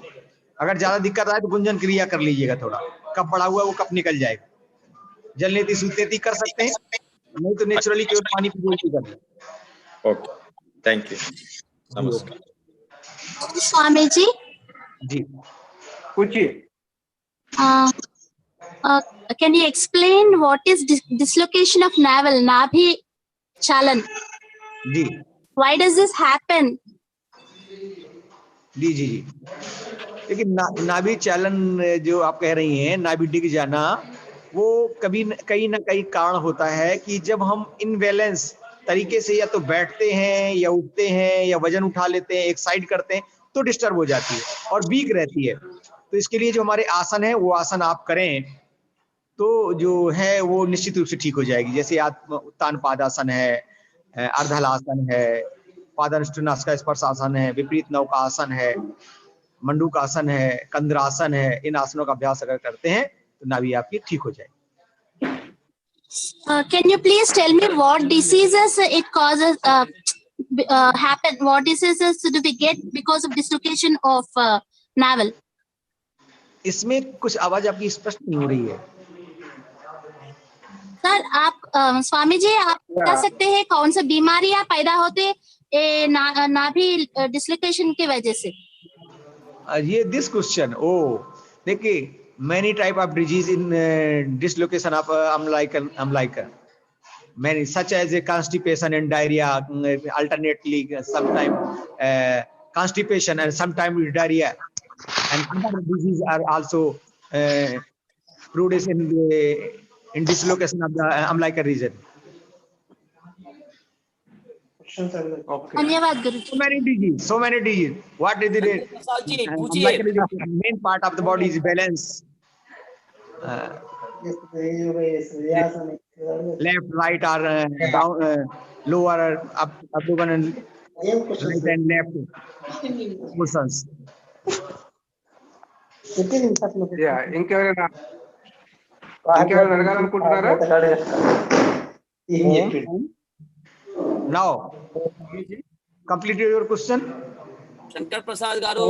अगर ज्यादा दिक्कत आए तो गुंजन क्रिया कर लीजिएगा, थोड़ा कप बढ़ा हुआ है वो कप निकल जाएगा। जल नीति सूत्रती कर सकते हैं, नहीं तो नेचुरली केवल पानी की गोली कर लें। ओके, थैंक यू, नमस्कार। स्वामी जी जी पूछिए। can you explain what is dislocation of navel, नाभि चालन? जी Why does this happen? जी जी जी, लेकिन नाभि चालन जो आप कह रही हैं, नाभि डिग जाना, वो कहीं ना कहीं कारण होता है कि जब हम इनबैलेंस तरीके से या तो बैठते हैं या उठते हैं या वजन उठा लेते हैं, एक साइड करते हैं, तो डिस्टर्ब हो जाती है और वीक रहती है। तो इसके लिए जो हमारे आसन है वो आसन आप करें तो जो है वो निश्चित रूप से ठीक हो जाएगी। जैसे आत्म उत्तान पादासन है, अर्धहलासन है, पादानुष्ठानास्का स्पर्शासन है, विपरीत नौकासन है, मंडूकासन है, कंद्रासन है। इन आसनों का अभ्यास अगर करते हैं तो नाभि आपकी ठीक हो जाएगी। Can you please tell me what diseases it causes happen? What diseases do we get because of dislocation of navel? इसमें कुछ आवाज आपकी स्पष्ट नहीं हो रही है। सर आप स्वामी जी आप बता सकते हैं कौन सा बीमारियां पैदा होते नाभि डिस्लोकेशन की वजह से? ये दिस क्वेश्चन, ओ देखिए, many type of disease in dislocation of umbilical many such as a constipation and diarrhea, alternately sometimes constipation and sometimes diarrhea, and other diseases are also produced in dislocation of the umbilical region. Okay. धन्यवाद गुरुजी. So many diseases. What is Shankar it? Prasad ji पूछिए. Umbilical region, main part of the body is balance. Left, right, or down, lower, abdomen, and right and left portions. Yeah, ఇంకెవరైనా అడగాలనుకుంటున్నారా? Now, completed your question? Shankar Prasad garu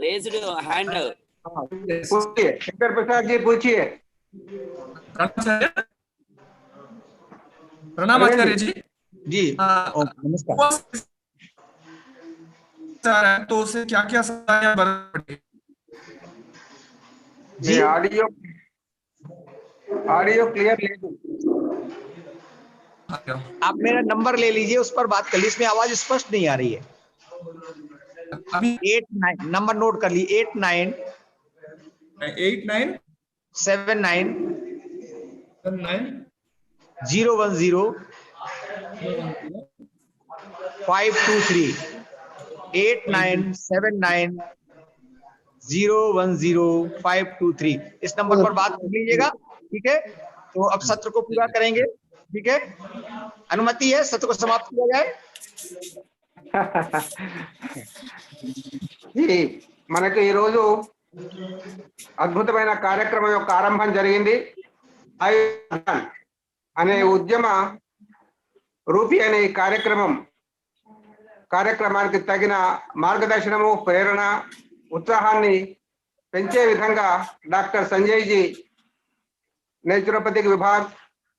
raised hand. पूछिए, शंकर प्रसाद जी पूछिए. प्रणाम आचार्य जी. जी. नमस्कार. तो उसे क्या क्या सजाएं बरतनी? जी, ऑडियो क्लियर ले दो. आप मेरा नंबर ले लीजिए, उस पर बात कर लीजिए. इसमें आवाज स्पष्ट नहीं आ रही है. अभी 89 नंबर नोट कर ली. 89 79 010 523. 8979 010 523. इस नंबर पर बात कर लीजिएगा. ठीक है. तो अब सत्र को पूरा करेंगे. ठीक है. अनुमति है सत्र को समाप्त किया जाए. जी, మనకు ఈ రోజు అద్భుతమైన కార్యక్రమం యొక్క ఆరంభం జరిగింది. అనే ఉద్యమ రూపి అనే ఈ కార్యక్రమానికి తగిన మార్గదర్శనము, ప్రేరణ, ఉత్సాహాన్ని పెంచే విధంగా డాక్టర్ సంజయ్ జీ నేచురోపతిక్ విభాగ్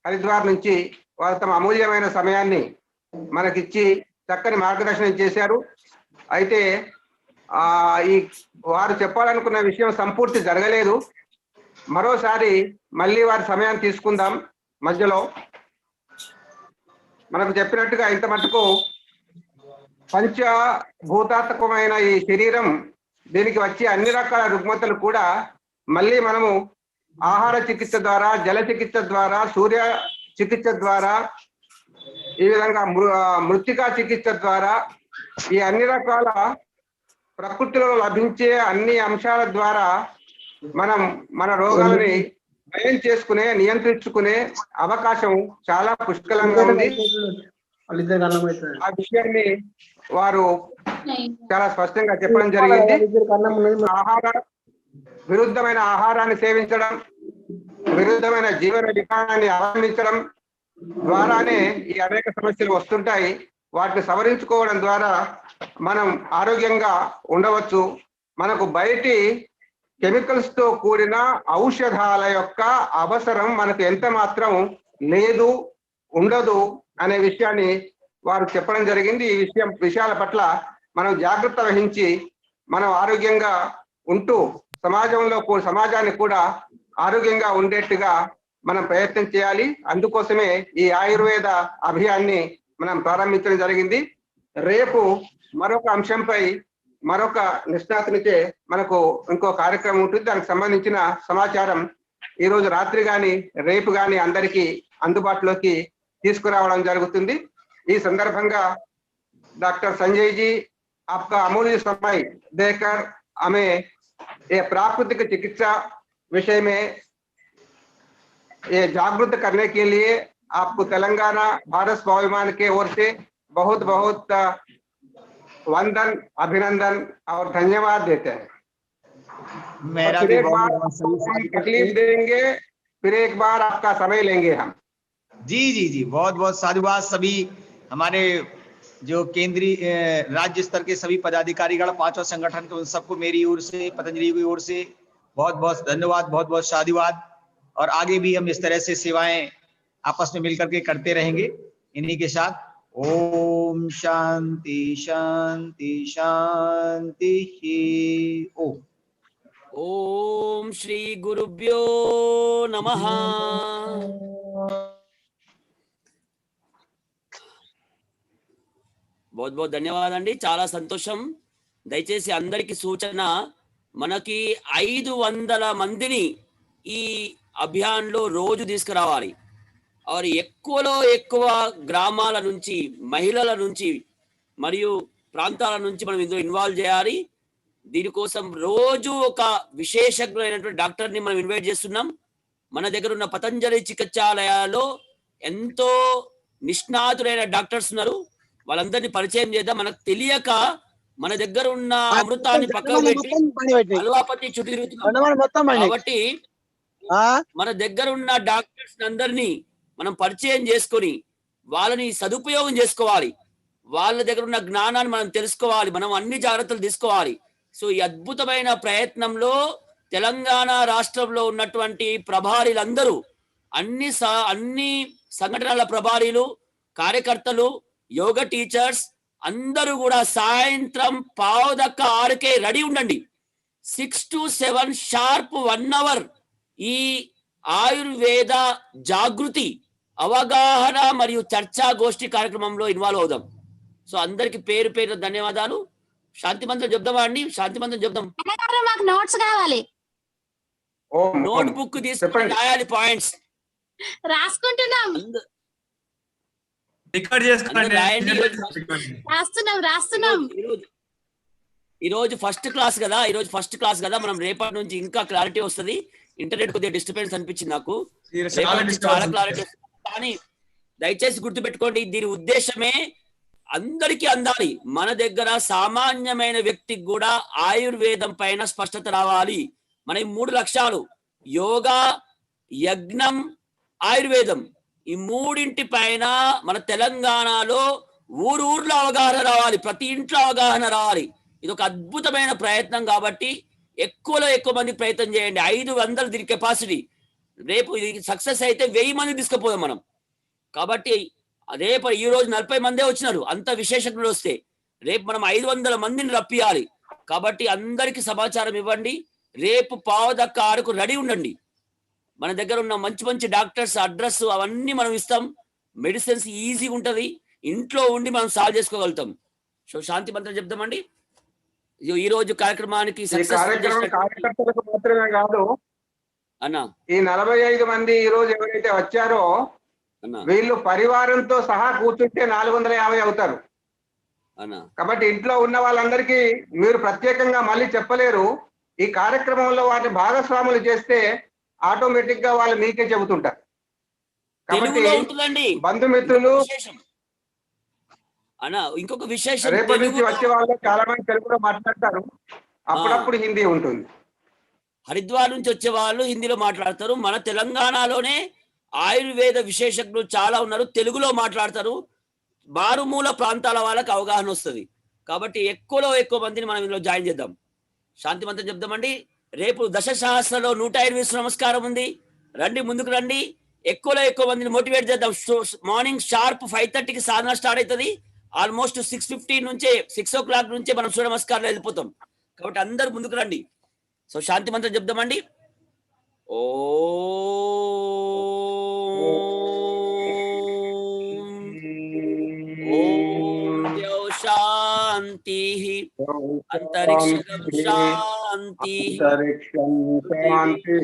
హరిద్వార్ నుంచి వారు తమ అమూల్యమైన సమయాన్ని మనకిచ్చి చక్కని మార్గదర్శనం చేశారు. అయితే ఈ వారు చెప్పాలనుకున్న విషయం సంపూర్తి జరగలేదు. మరోసారి మళ్ళీ వారి సమయాన్ని తీసుకుందాం. మధ్యలో మనకు చెప్పినట్టుగా ఇంత మటుకు పంచభూతాత్మకమైన ఈ శరీరం, దీనికి వచ్చే అన్ని రకాల రుగ్మతలు కూడా మళ్ళీ మనము ఆహార చికిత్స ద్వారా, జల చికిత్స ద్వారా, సూర్య చికిత్స ద్వారా, ఈ విధంగా మృత్తికా చికిత్స ద్వారా, ఈ అన్ని రకాల ప్రకృతిలో లభించే అన్ని అంశాల ద్వారా మనం మన రోగాలని నయం చేసుకునే, నియంత్రించుకునే అవకాశం చాలా పుష్కలంగా ఉంది. ఆ విషయాన్ని వారు చాలా స్పష్టంగా చెప్పడం జరిగింది. విరుద్ధమైన ఆహారాన్ని సేవించడం, విరుద్ధమైన జీవన విధానాన్ని అవలంబించడం ద్వారానే ఈ అనేక సమస్యలు వస్తుంటాయి. వాటిని సవరించుకోవడం ద్వారా మనం ఆరోగ్యంగా ఉండవచ్చు. మనకు బయటి కెమికల్స్ తో కూడిన ఔషధాల యొక్క అవసరం మనకు ఎంత మాత్రం లేదు, ఉండదు అనే విషయాన్ని వారు చెప్పడం జరిగింది. ఈ విషయాల పట్ల మనం జాగ్రత్త వహించి మనం ఆరోగ్యంగా ఉంటూ సమాజాన్ని కూడా ఆరోగ్యంగా ఉండేట్టుగా మనం ప్రయత్నం చేయాలి. అందుకోసమే ఈ ఆయుర్వేద అభియాన్ని మనం ప్రారంభించడం జరిగింది. రేపు మరొక అంశంపై మరొక నిష్ణాతునిచే మనకు ఇంకో కార్యక్రమం ఉంటుంది. దానికి సంబంధించిన సమాచారం ఈ రోజు రాత్రి కానీ రేపు కానీ అందరికీ అందుబాటులోకి తీసుకురావడం జరుగుతుంది. ఈ సందర్భంగా డాక్టర్ సంజయ్ जी आपका अमूल्य समय देकर हमें ये प्राकृतिक चिकित्सा विषय में ये जागरूक करने के लिए आपको तेलंगाना भारत स्वाभिमान के ओर से बहुत बहुत वंदन, अभिनंदन और धन्यवाद देते हैं. मेरा फिर भी एक बार बहुत तकलीफ देंगे, फिर एक बार आपका समय लेंगे हम. जी जी जी, बहुत बहुत साधुवाद. सभी हमारे जो केंद्रीय राज्य स्तर के सभी पदाधिकारीगण, पांचों संगठन के, उन सबको मेरी ओर से, पतंजलि की ओर से बहुत बहुत धन्यवाद, बहुत बहुत साधुवाद. और आगे भी हम इस तरह से सेवाएं आपस में मिलकर के करते रहेंगे. इन्हीं के साथ ओम शांति शांति शांति. ओम ओम श्री गुरुभ्यो नमः. बहुत बहुत ధన్యవాదాలు అండి, చాలా సంతోషం. దయచేసి అందరికి సూచన, మనకి 500 మందిని ఈ అభియాన్లో రోజు తీసుకురావాలి. और ఎక్కువలో ఎక్కువ గ్రామాల నుంచి, మహిళల నుంచి మరియు ప్రాంతాల నుంచి మనం ఇందులో ఇన్వాల్వ్ చేయాలి. దీనికోసం రోజు ఒక విశేషజ్ఞులైనటువంటి డాక్టర్ని మనం ఇన్వైట్ చేస్తున్నాం. మన దగ్గర ఉన్న పతంజలి చికిత్సాలయాల్లో ఎంతో నిష్ణాతులైన డాక్టర్స్ ఉన్నారు, వాళ్ళందరినీ పరిచయం చేద్దాం. మనకు తెలియక మన దగ్గర ఉన్న అమృతాన్ని పక్కన పెట్టి అల్వాపతి చుట్టూ తిరుగుతున్నాం. కాబట్టి మన దగ్గర ఉన్న డాక్టర్స్ అందరినీ మనం పరిచయం చేసుకొని వాళ్ళని సదుపయోగం చేసుకోవాలి. వాళ్ళ దగ్గర ఉన్న జ్ఞానాన్ని మనం తెలుసుకోవాలి, మనం అన్ని జాగ్రత్తలు తీసుకోవాలి. సో ఈ అద్భుతమైన ప్రయత్నంలో తెలంగాణ రాష్ట్రంలో ఉన్నటువంటి ప్రభారీలందరూ, అన్ని సంఘటనల ప్రభారీలు, కార్యకర్తలు, యోగా టీచర్స్ అందరూ కూడా సాయంత్రం 5:15కే రెడీ ఉండండి. 6 to 7 షార్ప్ 1 hour ఈ ఆయుర్వేద జాగృతి, అవగాహన మరియు చర్చా గోష్ఠి కార్యక్రమంలో ఇన్వాల్వ్ అవుదాం. సో అందరికి పేరు పేరు ధన్యవాదాలు. శాంతి మంత్రం చెప్దామా అండి? శాంతి మంత్రం చెప్దాం. మాకు నోట్స్ కావాలి. నోట్ బుక్ తీసుకొని రాయాలి, పాయింట్స్ రాసుకుంటున్నాం. రికార్డ్ చేసుకోండి. రాస్తున్నాం. ఈరోజు ఫస్ట్ క్లాస్ కదా, మనం రేపటి నుంచి ఇంకా క్లారిటీ వస్తుంది. ఇంటర్నెట్ కొద్దిగా డిస్టర్బెన్స్ అనిపించింది నాకు, చాలా క్లారిటీ. కానీ దయచేసి గుర్తుపెట్టుకోండి, దీని ఉద్దేశమే అందరికీ అందాలి. మన దగ్గర సామాన్యమైన వ్యక్తికి కూడా ఆయుర్వేదం పైన స్పష్టత రావాలి. మన 3 లక్ష్యాలు, యోగా, యజ్ఞం, ఆయుర్వేదం, ఈ 3 పైన మన తెలంగాణలో ఊర్లో అవగాహన రావాలి, ప్రతి ఇంట్లో అవగాహన రావాలి. ఇది ఒక అద్భుతమైన ప్రయత్నం కాబట్టి ఎక్కువలో ఎక్కువ మంది ప్రయత్నం చేయండి. 500 దీని కెపాసిటీ. రేపు ఇది సక్సెస్ అయితే 1000 మంది తీసుకుపోదాం మనం. కాబట్టి రేపు ఈ రోజు 40 మందే వచ్చినారు, అంత విశేషజ్ఞులు వస్తే రేపు మనం 500 మందిని రప్పియాలి. కాబట్టి అందరికి సమాచారం ఇవ్వండి. రేపు 5:15కు రెడీ ఉండండి. మన దగ్గర ఉన్న మంచి మంచి డాక్టర్స్ అడ్రస్ అవన్నీ మనం ఇస్తాం. మెడిసిన్స్ ఈజీగా ఉంటుంది, ఇంట్లో ఉండి మనం సాల్వ్ చేసుకోగలుగుతాం. సో శాంతి మంత్రం చెప్తామండి. ఈ రోజు కార్యక్రమానికి కార్యకర్తలకు మాత్రమే కాదు అన్న, ఈ 45 మంది ఈ రోజు ఎవరైతే వచ్చారో వీళ్ళు పరివారంతో సహా కూర్చుంటే 450 అవుతారు. కాబట్టి ఇంట్లో ఉన్న వాళ్ళందరికీ మీరు ప్రత్యేకంగా మళ్ళీ చెప్పలేరు. ఈ కార్యక్రమంలో వాటిని భాగస్వాములు చేస్తే ఆటోమేటిక్ గా వాళ్ళు మీకే చెబుతుంటారు. కాబట్టి బంధుమిత్రులు ఇంకొక విశేషం, రేపటి నుంచి వచ్చే వాళ్ళు చాలా మంది తెలుగులో మాట్లాడతారు, అప్పుడప్పుడు హిందీ ఉంటుంది. హరిద్వార్ నుంచి వచ్చే వాళ్ళు హిందీలో మాట్లాడతారు. మన తెలంగాణలోనే ఆయుర్వేద విశేషజ్ఞులు చాలా ఉన్నారు, తెలుగులో మాట్లాడతారు. మారుమూల ప్రాంతాల వాళ్ళకి అవగాహన వస్తుంది. కాబట్టి ఎక్కువలో ఎక్కువ మందిని మనం ఇందులో జాయిన్ చేద్దాం. శాంతి మంత్రం చెప్దామండి. రేపు 10 సహస్రలో 120 నమస్కారం ఉంది. రండి, ముందుకు రండి. ఎక్కువలో ఎక్కువ మందిని మోటివేట్ చేద్దాం. మార్నింగ్ షార్ప్ 5:30కి సాధన స్టార్ట్ అవుతుంది. ఆల్మోస్ట్ 6:15 నుంచే 6 o'clock నుంచే మనం సూర్య నమస్కారాలు వెళ్ళిపోతాం. కాబట్టి అందరు ముందుకు రండి. సో శాంతి మంత్రం చెప్దామండి. ఓం శాంతి, అంతరిక్షం శాంతి, శాంతి,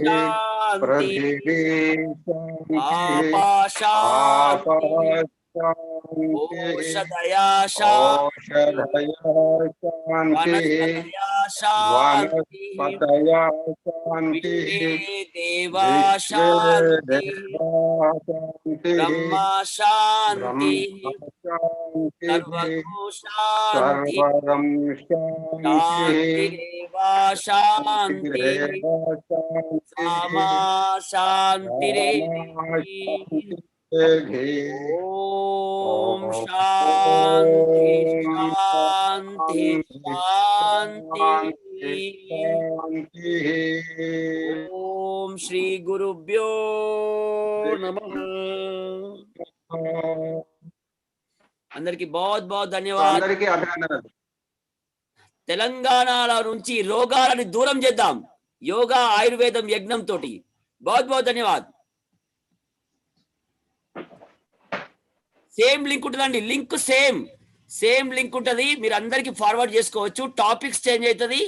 ఓషధయా శాంతి, దేవా శాంతి, బ్రహ్మ శాంతి, సర్వగో శాంతి, శాంతిరేవా శాంతి, సామా శాంతిరేవి. ఓం శాంతి శాంతి శాంతి. ఓం శ్రీ గురుభ్యో నమః. అందరికి बहुत ధన్యవాదాలు. తెలంగాణలో నుంచి రోగాలని దూరం చేద్దాం యోగా ఆయుర్వేదం యజ్ఞం తోటి. बहुत ధన్యవాదాలు. సేమ్ లింక్ ఉంటుందండి, లింక్ సేమ్. సేమ్ లింక్ ఉంటది, మీరు అందరికి ఫార్వర్డ్ చేసుకోవచ్చు. టాపిక్స్ చేంజ్ అవుతుంది,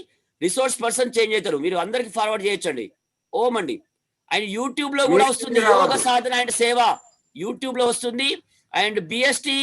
రిసోర్స్ పర్సన్ చేంజ్ అవుతారు, మీరు అందరికి ఫార్వర్డ్ చేయొచ్చండి. ఓం అండి. అండ్ యూట్యూబ్ లో కూడా వస్తుంది యోగ సాధన అండ్ సేవ, యూట్యూబ్ లో వస్తుంది. And BST